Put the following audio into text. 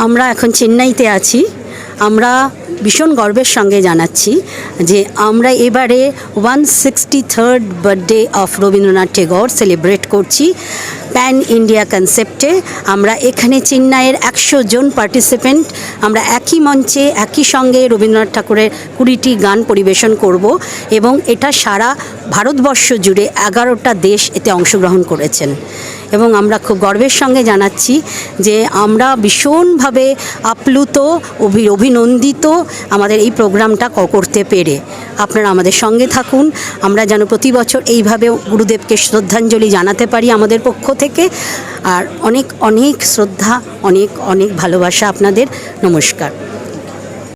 আমরা এখন চেন্নাইতে আছি। আমরা ভীষণ গর্বের সঙ্গে জানাচ্ছি যে আমরা এবারে 163rd birthday of Rabindranath Tagore celebrate করছি প্যান ইন্ডিয়া কনসেপ্টে। আমরা এখানে চেন্নাইয়ের 100 জন পার্টিসিপেন্ট আমরা একই মঞ্চে একই সঙ্গে রবীন্দ্রনাথ ঠাকুরের 20টি গান পরিবেশন করব এবং এটা সারা ভারতবর্ষ জুড়ে 11টা দেশ এতে অংশগ্রহণ করেছেন এবং আমরা খুব গর্বের সঙ্গে জানাচ্ছি যে আমরা ভীষণভাবে আপ্লুত অভিনন্দিত আমাদের এই প্রোগ্রামটা করতে পেরে। আপনারা আমাদের সঙ্গে থাকুন, আমরা যেন প্রতি বছর এইভাবে গুরুদেবকে শ্রদ্ধাঞ্জলি জানাতে পারি আমাদের পক্ষ থেকে। আর অনেক অনেক শ্রদ্ধা, অনেক অনেক ভালোবাসা আপনাদের। নমস্কার।